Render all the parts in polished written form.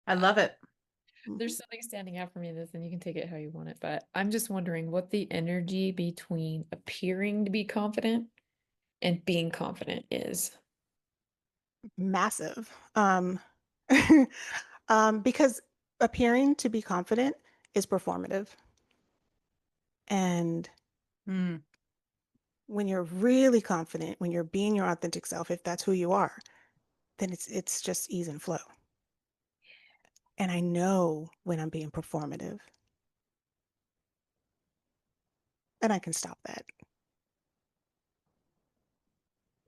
I love it. There's Mhm. something standing out for me in this, and you can take it how you want it, but I'm just wondering what the energy between appearing to be confident and being confident is. Massive. Because appearing to be confident is performative. And Mm. when you're really confident, when you're being your authentic self, if that's who you are, then it's just ease and flow. And I know when I'm being performative, and I can stop that.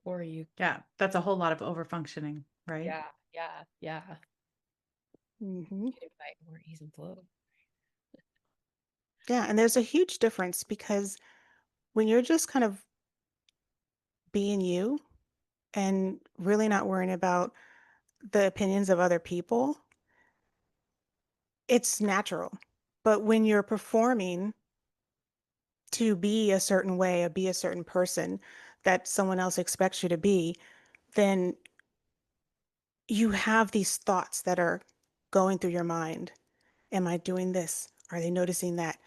Or you, Yeah, that's a whole lot of over functioning, right? yeah, yeah, yeah. Hmm. Could invite more ease and flow. Yeah, and there's a huge difference because when you're just kind of being you and really not worrying about the opinions of other people, it's natural. But when you're performing to be a certain way or be a certain person that someone else expects you to be, then you have these thoughts that are going through your mind. Am I doing this? Are they noticing that?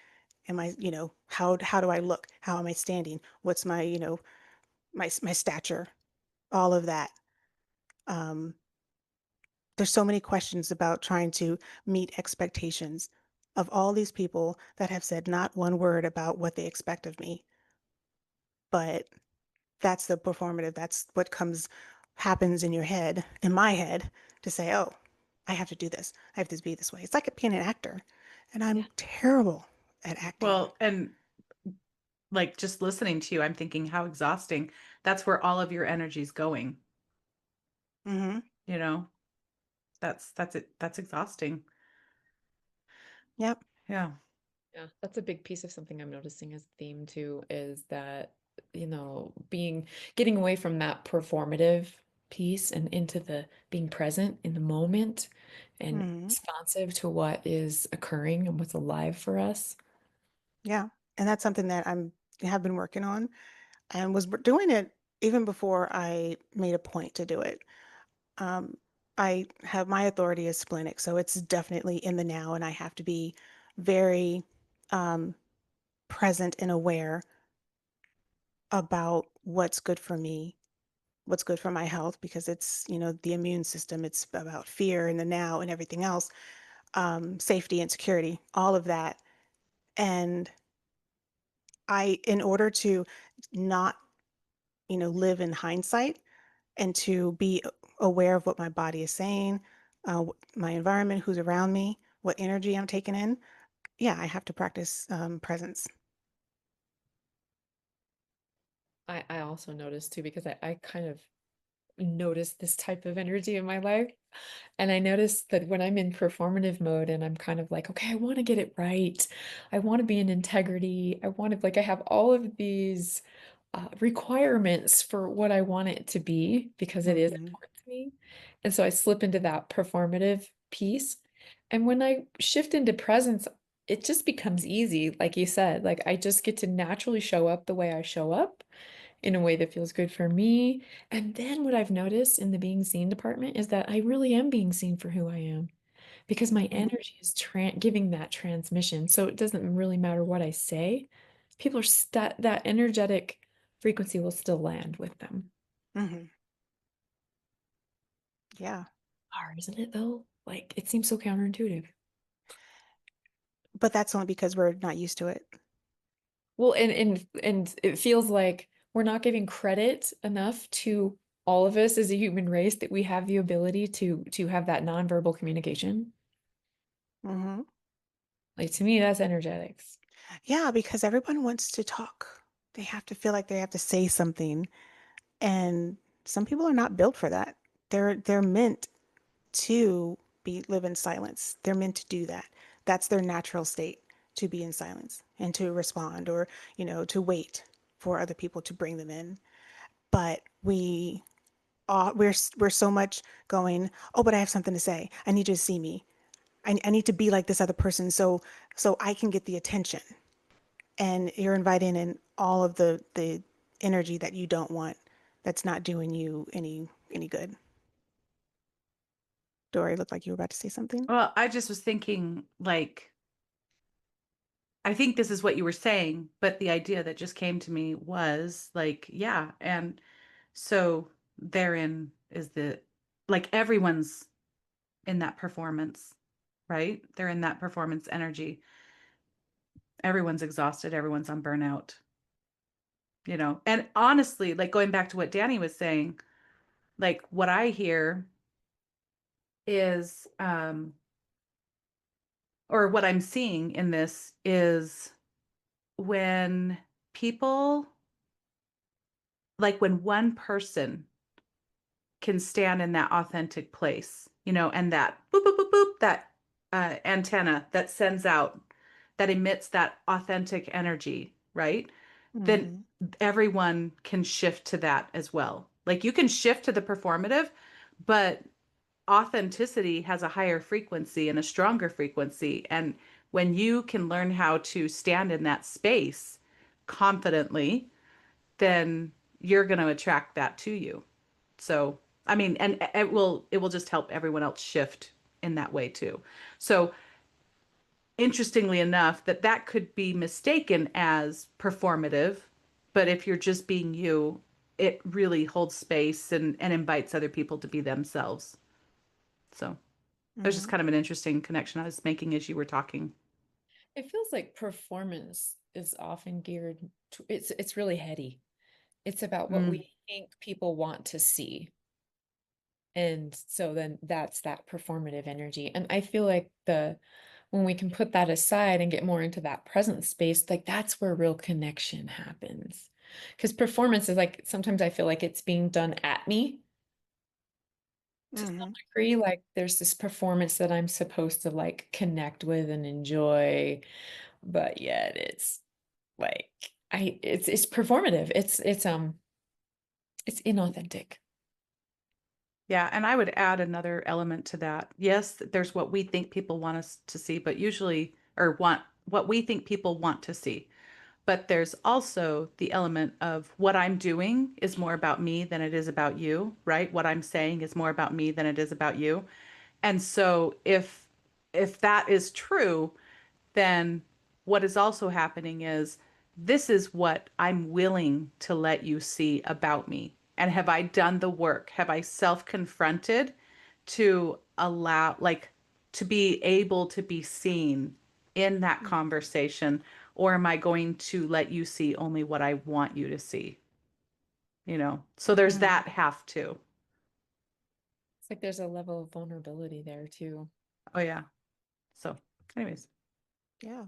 Am I, how do I look? How am I standing? What's my, my stature? All of that. Um, there's so many questions about trying to meet expectations of all these people that have said not one word about what they expect of me. But that's the performative. That's what happens in your head, in my head, to say, oh, I have to do this. I have to be this way. It's like being an actor. And I'm Yeah. terrible at acting. Well, and like just listening to you, I'm thinking how exhausting. That's where all of your energy's going, Hmm. you know? That's it. That's exhausting. Yep. Yeah. Yeah, that's a big piece of something I'm noticing as a theme too, is that, getting away from that performative piece and into the being present in the moment and Hmm. responsive to what is occurring and what's alive for us. Yeah. And that's something that have been working on and was doing it even before I made a point to do it. Um, I have my authority is splenic, so it's definitely in the now, and I have to be very um, present and aware about what's good for me, what's good for my health, because it's, the immune system, it's about fear in the now and everything else, safety and security, all of that. And in order to not, live in hindsight and to be aware of what my body is saying, my environment, who's around me, what energy I'm taking in, yeah, I have to practice presence. I also noticed too, because I kind of noticed this type of energy in my life. And I noticed that when I'm in performative mode and I'm kind of like, okay, I want to get it right. I want to be in integrity. I want to, like, I have all of these requirements for what I want it to be because it is Hmm. important to me. And so I slip into that performative piece. And when I shift into presence, it just becomes easy. Like you said, like I just get to naturally show up the way I show up in a way that feels good for me. And then what I've noticed in the being seen department is that I really am being seen for who I am because my energy is giving that transmission. So it doesn't really matter what I say. People are that energetic frequency will still land with them. Hmm. Yeah. Hard, isn't it though? Like it seems so counterintuitive. But that's only because we're not used to it. Well, and it feels like we're not giving credit enough to all of us as a human race that we have the ability to have that nonverbal communication. Hmm. Like to me, that's energetics. Yeah, because everyone wants to talk. They have to feel like they have to say something. And some people are not built for that. They're meant to live in silence. They're meant to do that. That's their natural state, to be in silence and to respond or, to wait for other people to bring them in. But we're so much going, oh, but I have something to say. I need you to see me. I need to be like this other person so I can get the attention. And you're inviting in all of the energy that you don't want, that's not doing you any good. Dory looked like you were about to say something. Well, I just was thinking, like, I think this is what you were saying, but the idea that just came to me was like, yeah. And so therein is like everyone's in that performance, right? They're in that performance energy. Everyone's exhausted, everyone's on burnout, you know. And honestly, like going back to what Danny was saying, like what I hear is, or what I'm seeing in this is when people, like when one person can stand in that authentic place, you know, and that boop, boop, boop, boop, that antenna that sends out, that emits that authentic energy, right? Then Hmm. everyone can shift to that as well. Like you can shift to the performative, but authenticity has a higher frequency and a stronger frequency. And when you can learn how to stand in that space confidently, then you're going to attract that to you. So, I mean, and it will just help everyone else shift in that way too. So, interestingly enough, that could be mistaken as performative, but if you're just being you, it really holds space and invites other people to be themselves. So, it was just Hmm. kind of an interesting connection I was making as you were talking. It feels like performance is often geared to it's really heady. It's about what Mm. we think people want to see. And so then that's that performative energy. And I feel like the when we can put that aside and get more into that present space, like that's where real connection happens. Because performance is like sometimes I feel like it's being done at me to some Hmm. degree. Like there's this performance that I'm supposed to like connect with and enjoy, but yet it's like it's performative. It's inauthentic. Yeah, and I would add another element to that. Yes, there's what we think people want us to see, but usually, or want what we think people want to see. But there's also the element of what I'm doing is more about me than it is about you, right? What I'm saying is more about me than it is about you. And so if that is true, then what is also happening is this is what I'm willing to let you see about me. And have I done the work? Have I self-confronted to allow, like, to be able to be seen in that conversation? Or am I going to let you see only what I want you to see? You know, so there's Hmm. that half too. It's like there's a level of vulnerability there too. Oh, yeah. So, anyways. Yeah.